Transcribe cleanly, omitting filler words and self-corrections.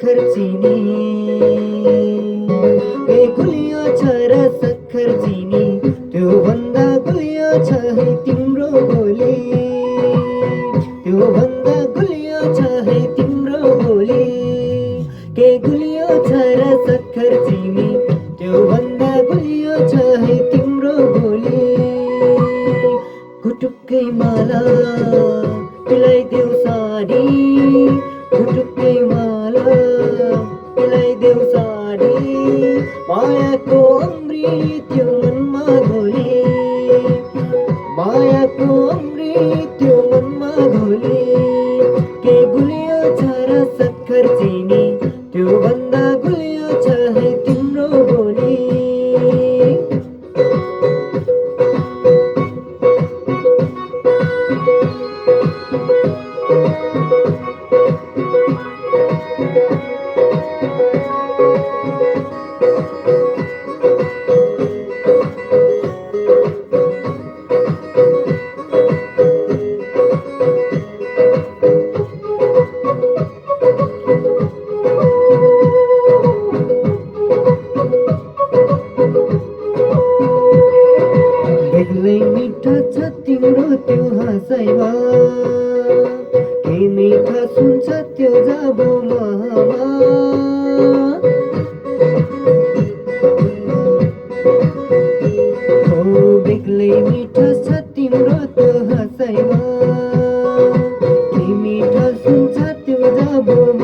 सक्खर चिनी गुलियो छ र सक्खर चिनी त्यो भन्दा गुलियो छ है तिम्रो बोली त्यो भन्दा गुलियो छ है तिम्रो बोली के गुलियो छ र सक्खर चिनी त्यो भन्दा गुलियो छ है तिम्रो बोली गुटुक्कै माला पिलाइदेऊ साडी गुटुक्कै माला पिलाइदेऊ साडी मायाको अमृत त्यो मनमा घोली मायाको अमृत त्यो मनमा घोली के गुलियो छ र सक्खर चिनी त्यो भन्दा गुलियो छ है तिम्रो बोली बेग्लै मिठा छ तिम्रो त्यो हाँसाइमा के मिठा सुन्छ त्यो जाबो महामा हो बेग्लै मिठा छ तिम्रो त्यो हाँसाइमा के मिठा सुन्छ त्यो जाबो